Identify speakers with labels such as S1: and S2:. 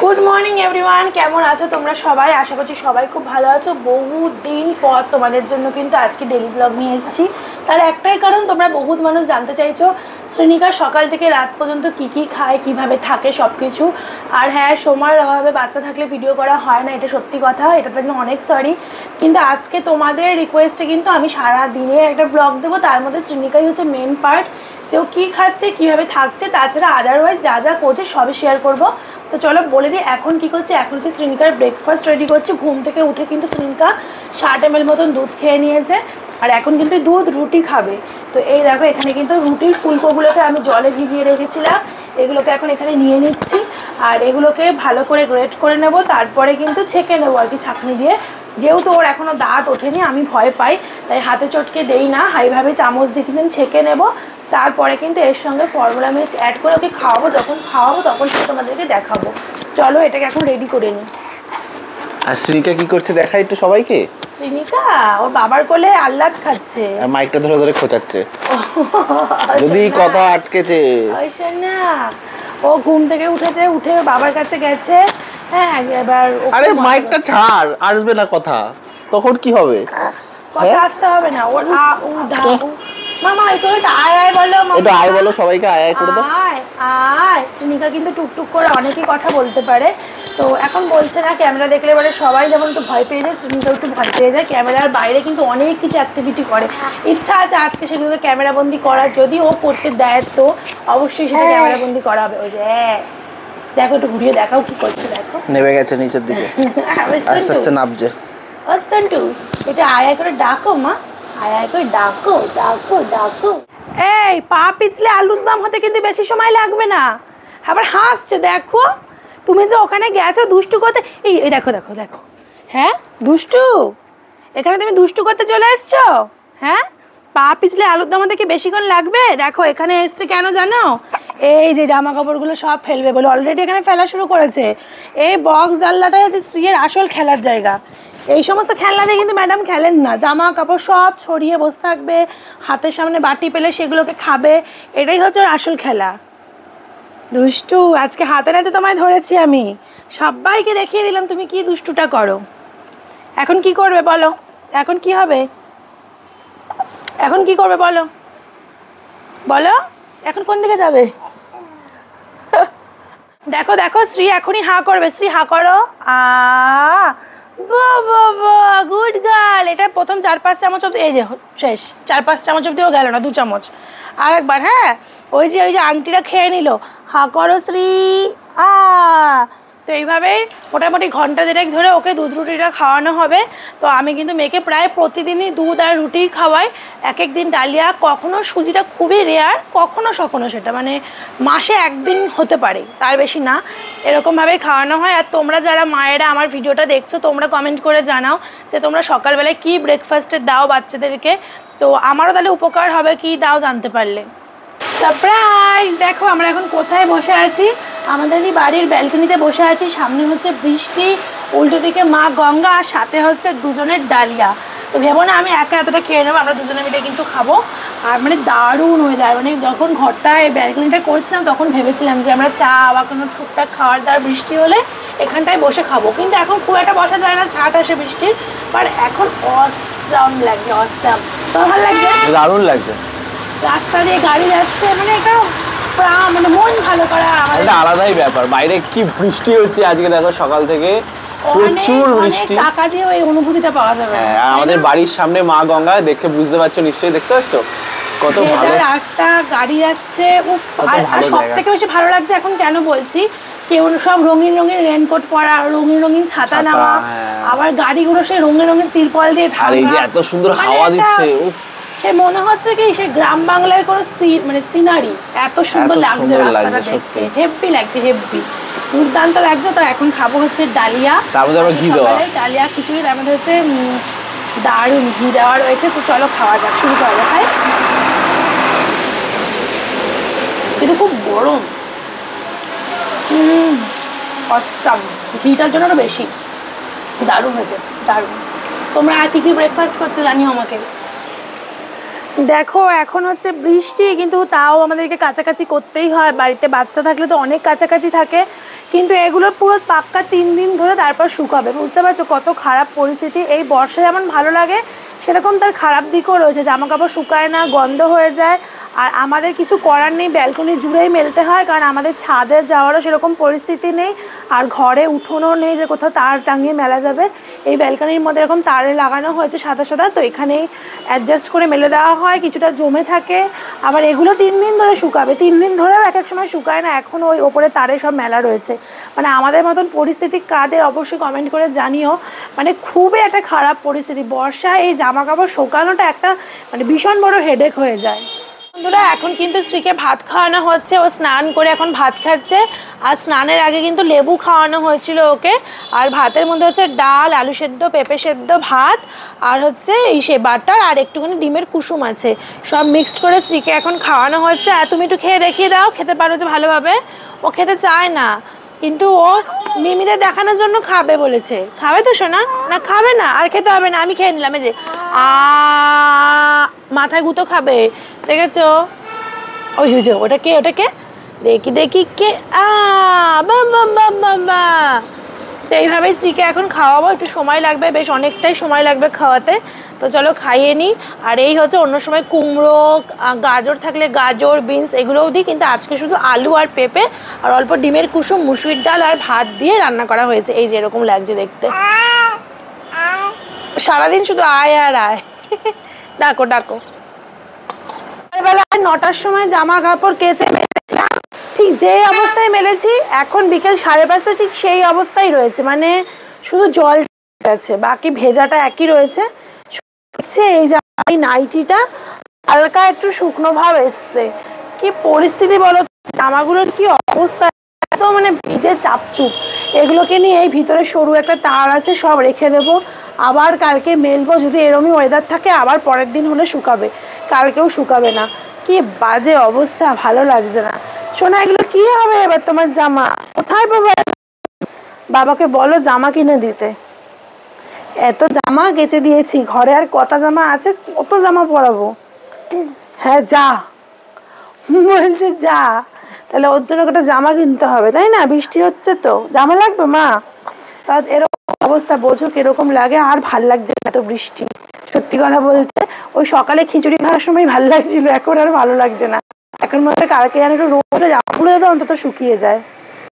S1: Good morning everyone, কেমন আছো তোমরা সবাই? আশা করছি সবাই খুব ভালো আছো। বহুদিন পর তোমাদের জন্য কিন্তু আজকে ডেলি ব্লগ নিয়ে এসেছি। তার একটাই কারণ, তোমরা বহুত মানুষ জানতে চাইছো শ্রেণিকা সকাল থেকে রাত পর্যন্ত কি কি খায়, কিভাবে থাকে, সব কিছু। আর হ্যাঁ, সময়ের অভাবে বাচ্চা থাকলে ভিডিও করা হয় না, এটা সত্যি কথা, এটার জন্য অনেক সরি। কিন্তু আজকে তোমাদের রিকোয়েস্টে কিন্তু আমি সারা দিনে একটা ব্লগ দেবো, তার মধ্যে শ্রেণিকাই হচ্ছে মেন পার্ট। যে ও কী খাচ্ছে, কীভাবে থাকছে, তাছাড়া আদারওয়াইজ যা যা করছে সবই শেয়ার করবো। তো চলো বলে দিই এখন কী করছে। এখন হচ্ছে শ্রেণিকার ব্রেকফাস্ট রেডি করছে। ঘুম থেকে উঠে কিন্তু শ্রেণিকা 60 ml মতন দুধ খেয়ে নিয়েছে, আর এখন কিন্তু দুধ রুটি খাবে। তো এই দেখো, এখানে কিন্তু রুটির ফুলকোগুলোকে আমি জলে ভিজিয়ে রেখেছিলাম, এগুলোকে এখন এখানে নিয়ে নিচ্ছি। আর এগুলোকে ভালো করে গ্রেট করে নেব, তারপরে কিন্তু ছেঁকে নেবো আর কি ছাঁকনি দিয়ে। যেহেতু ওর এখনও দাঁত ওঠেনি, আমি ভয় পাই, তাই হাতে চটকে দেই না, হাইভাবে চামচ দিয়ে কিন্তু ছেঁকে নেব। তারপরে কিন্তু এর সঙ্গে ফর্মুলা মিল্ক অ্যাড করে ওকে খাওয়াবো। যখন খাওয়াবো তখন সেটা তোমাদেরকে দেখাবো। চলো এটাকে এখন রেডি করে নিই।
S2: আর শ্রীনিকা কি করছে দেখা একটু সবাইকে।
S1: শ্রীনিকা ওর বাবার কোলে আহ্লাদ খাচ্ছে,
S2: আর মাইকটা ধরে ধরে খোঁচাচ্ছে, যদি কথা আটকেছে।
S1: না, ও ঘুম থেকে উঠেছে, উঠে বাবার কাছে গেছে। হ্যাঁ, এবার
S2: আরে মাইকটা ছাড়, আসবে না কথা, তখন কি হবে?
S1: কথা আসতে হবে না ওর। মামা একটু আয় আয় বলো,
S2: একটু আয় বলো, সবাইকে আয় আয় করে দাও।
S1: আয় আয়। শ্রেণিকা কিন্তু টুকটুক করে অনেকেই কথা বলতে পারে, তো এখন বলছে না। ক্যামেরা দেখলে এবারে সবাই যেমন একটু ভয় পেয়ে যায়, শ্রেণিকাও একটু ভয় পেয়ে যায়। ক্যামেরার বাইরে কিন্তু অনেক কিছু অ্যাক্টিভিটি করে, ইচ্ছা আছে আজকে সেগুলোকে ক্যামেরাবন্দি করার। যদি ও করতে দেয় তো অবশ্যই সেটা ক্যামেরাবন্দি করা হবে। ওই যে দেখো, একটু ঘুরিয়ে দেখাও কি করছে, দেখো
S2: নেমে গেছে নিচের দিকে, আস্তে আস্তে নামছে।
S1: অস্তান্টু, এটা আয় আয় করে ডাকো মা, আয় আয় করে ডাকো ডাকো ডাকো। এই পা পিছলে আলুর দম হতে কিন্তু বেশি সময় লাগবে না। আবার হাসছে, দেখো তুমি যে ওখানে গেছো দুষ্টু করতে। এই দেখো দেখো দেখো, হ্যাঁ দুষ্টু, এখানে তুমি দুষ্টু করতে চলে এসছো। হ্যাঁ, পা পিছলে আলুর দম হতে কি বেশিক্ষণ লাগবে? দেখো এখানে এসছে কেন জানো? এই যে জামা কাপড়গুলো সব ফেলবে বলে অলরেডি এখানে ফেলা শুরু করেছে। এই বক্স জানলাটাই হচ্ছে স্ত্রীর আসল খেলার জায়গা। এই সমস্ত খেলনা দিয়ে কিন্তু ম্যাডাম খেলেন না। জামা কাপড় সব ছড়িয়ে বসে থাকবে, হাতের সামনে বাটি পেলে সেগুলোকে খাবে, এটাই হচ্ছে ওর আসল খেলা। দুষ্টু, আজকে হাতে নাতে তোমায় ধরেছি আমি, সবাইকে দেখিয়ে দিলাম তুমি কি দুষ্টুটা করো। এখন কি করবে বলো? এখন কি হবে? এখন কি করবে বলো? বলো এখন কোন দিকে যাবে? দেখো দেখো, শ্রী এখনই হা করবে। শ্রী হা করো। বাবা গুড গার্ল। এটা প্রথম 4-5 চামচ অব্দি, এই যে শেষ, 4-5 চামচ অব্দিও গেল না, 2 চামচ। আর একবার, হ্যাঁ ওই যে আংটিটা খেয়ে নিল। হা করো শ্রী। তো এইভাবেই মোটামুটি ঘন্টা 1.5 ধরে ওকে দুধ রুটিটা খাওয়ানো হবে। তো আমি কিন্তু মেয়েকে প্রায় প্রতিদিনই দুধ আর রুটি খাওয়াই, এক এক দিন ডালিয়া, কখনো সুজিটা খুবই রেয়ার, কখনো সেটা মানে মাসে 1 দিন হতে পারে, তার বেশি না। এরকমভাবেই খাওয়ানো হয়। আর তোমরা যারা মায়েরা আমার ভিডিওটা দেখছো, তোমরা কমেন্ট করে জানাও যে তোমরা সকালবেলায় কী ব্রেকফাস্টে দাও বাচ্চাদেরকে, তো আমারও তাহলে উপকার হবে কি দাও জানতে পারলে। সারপ্রাইজ! দেখো আমরা এখন কোথায় বসে আছি, আমাদেরই বাড়ির ব্যালকনিতে বসে আছি। সামনে হচ্ছে বৃষ্টি, উল্টো দিকে মা গঙ্গা, আর সাথে হচ্ছে দুজনের ডালিয়া। তো ভেবো না আমি একা এতটা খেয়ে নেবো, আমরা দুজনে মিলে কিন্তু খাবো। আর মানে দারুণ ওয়েদার, মানে যখন ঘরটা এই ব্যালকনিটা করছিলাম তখন ভেবেছিলাম যে আমরা চা বা কোনো টুকটাক খাওয়ার দাওয়ার বৃষ্টি হলে এখানটায় বসে খাবো, কিন্তু এখন খুব একটা বসা যায় না, ছাট আসে বৃষ্টির। বাট এখন অসাম লাগছে, অসাম। তোমার ভালো লাগছে?
S2: দারুণ লাগছে।
S1: রাস্তা দিয়ে গাড়ি যাচ্ছে, মানে একটা মানে মন ভালো করা
S2: একটা আলাদাই ব্যাপার। বাইরে কি বৃষ্টি হচ্ছে আজকে, দেখো সকাল থেকে প্রচুর বৃষ্টি।
S1: টাকা দিয়ে ওই অনুভূতিটা পাওয়া যাবে।
S2: হ্যাঁ, আমাদের বাড়ির সামনে মা গঙ্গা, দেখে বুঝতে পারছো, নিশ্চয়ই দেখতে পাচ্ছ কত ভালো
S1: রাস্তা, গাড়ি যাচ্ছে। উফ, আর সব থেকে বেশি ভালো লাগছে এখন কেন বলছি, কেউ সব রঙিন রঙিন রেনকোট পরা, রঙিন রঙিন ছাতা নেওয়া, আবার গাড়িগুলো সেই রঙিন রঙিন তিরপল দিয়ে ঢাকা,
S2: আর এই যে এত সুন্দর হাওয়া দিচ্ছে, উফ,
S1: সে মনে হচ্ছে কি সে গ্রাম বাংলার কোনো মানে সিনারি। এত সুন্দর লাগছে রাস্তাটা দেখতে, হেভি লাগছে, হেভি দুর্দান্ত লাগছে। তো এখন খাবো হচ্ছে ডালিয়া,
S2: তারপরে আবার ঘি দেওয়া,
S1: ডালিয়া খিচুড়ি, তার মধ্যে হচ্ছে দারুণ ঘি দেওয়া রয়েছে। তো চলো খাওয়া যাক, শুরু করা যাক। খাই, কিন্তু খুব গরম। অসাম, ঘিটার জন্য আরো বেশি দারুণ হয়েছে, দারুণ। তোমরা আর কি কি ব্রেকফাস্ট করছো জানিও আমাকে। দেখো এখন হচ্ছে বৃষ্টি, কিন্তু তাও আমাদেরকে কাছাকাছি করতেই হয়। বাড়িতে বাচ্চা থাকলে তো অনেক কাছাকাছি থাকে, কিন্তু এগুলো পুরো পাক্কা 3 দিন ধরে তারপর শুকাবে। বুঝতে পারছো কত খারাপ পরিস্থিতি। এই বর্ষা যেমন ভালো লাগে সেরকম তার খারাপ দিকও রয়েছে, জামা কাপড় শুকায় না, গন্ধ হয়ে যায়। আর আমাদের কিছু করার নেই, ব্যালকনি জুড়েই মেলতে হয়, কারণ আমাদের ছাদে যাওয়ারও সেরকম পরিস্থিতি নেই, আর ঘরে উঠোনও নেই যে কোথাও তার টাঙিয়ে মেলা যাবে। এই ব্যালকনির মধ্যে এরকম তারে লাগানো হয়েছে সাদা সাদা, তো এখানেই অ্যাডজাস্ট করে মেলে দেওয়া হয়, কিছুটা জমে থাকে। আবার এগুলো 3 দিন ধরে শুকাবে, 3 দিন ধরেও এক এক সময় শুকায় না, এখন ওই ওপরে তারে সব মেলা রয়েছে। মানে আমাদের মতন পরিস্থিতি কাদের অবশ্যই কমেন্ট করে জানিও। মানে খুবই একটা খারাপ পরিস্থিতি, বর্ষায় এই জামা কাপড় শুকানোটা একটা মানে ভীষণ বড় হেডেক হয়ে যায়। বন্ধুরা এখন কিন্তু স্ত্রীকে ভাত খাওয়ানো হচ্ছে, ও স্নান করে এখন ভাত খাচ্ছে। আর স্নানের আগে কিন্তু লেবু খাওয়ানো হয়েছিল ওকে। আর ভাতের মধ্যে হচ্ছে ডাল, আলু সেদ্ধ, পেঁপে সেদ্ধ, ভাত, আর হচ্ছে এই সে বাটার, আর একটুখানি ডিমের কুসুম আছে, সব মিক্সড করে স্ত্রীকে এখন খাওয়ানো হচ্ছে। আর তুমি একটু খেয়ে দেখিয়ে দাও, খেতে পারো যে ভালোভাবে। ও খেতে চায় না, কিন্তু ও মিমিদের দেখানোর জন্য খাবে বলেছে। খাবে তো সোনা? না খাবে না, আর খেতে হবে না, আমি খেয়ে নিলাম। এই যে মাথায় গুঁতো খাবে, দেখেছো? ওই যে ওটা কে, ওটা কে, দেখি দেখি কে, বা। তো এইভাবেই স্ত্রীকে এখন খাওয়াবো, একটু সময় লাগবে, বেশ অনেকটাই সময় লাগবে খাওয়াতে। তো চলো খাইয়ে নিই। আর এই হচ্ছে অন্য সময় কুমড়ো, গাজর থাকলে গাজর, বিনস এগুলোও দিই, কিন্তু আজকে শুধু আলু আর পেঁপে আর অল্প ডিমের কুসুম, মুসুরির ডাল আর ভাত দিয়ে রান্না করা হয়েছে। এই যে এরকম লাগছে দেখতে, সারাদিন শুধু আয় আর আয়। ডাকো ডাকো। সকালবেলা 9টার সময় জামা কাপড় কেচে মেলেছিলাম, ঠিক যে অবস্থায় মেলেছি এখন বিকেল 5:30 ঠিক সেই অবস্থায় রয়েছে। মানে শুধু জল আছে, বাকি ভেজাটা একই রয়েছে। এই এই নাইটিটা হালকা একটু শুকনো ভাব এসছে। কি পরিস্থিতি বলো, জামাগুলোর কি অবস্থা, এত মানে ভিজে চাপচুপ। এগুলোকে নিয়ে এই ভিতরে সরু একটা তার আছে, সব রেখে দেবো, আবার কালকে মেলবো। যদি এরমই ওয়েদার থাকে আবার পরের দিন হলে শুকাবে, কালকেও শুকাবে না। কি বাজে অবস্থা, ভালো লাগছে না। শোনা এগুলো কি হবে এবার তোমার জামা? কোথায় পাবো? বাবাকে বলো জামা কিনে দিতে। এত জামা কেচে দিয়েছি, ঘরে আর কটা জামা আছে, কত জামা পরাবো? হ্যাঁ যা, বলছে যা। তাহলে ওর জন্য একটা জামা কিনতে হবে, তাই না? বৃষ্টি হচ্ছে তো, জামা লাগবে মা। তা এরকম অবস্থা বোঝো কিরকম লাগে। আর ভাল লাগছে না এত বৃষ্টি, সত্যি কথা বলতে। ওই সকালে খিচুড়ি খাওয়ার সময় ভালো লাগছিল, এখন আর ভালো লাগছে না। এখন মনে হয় কালকে যেন একটু রোদে জামাগুলো যাতে অন্তত শুকিয়ে যায়।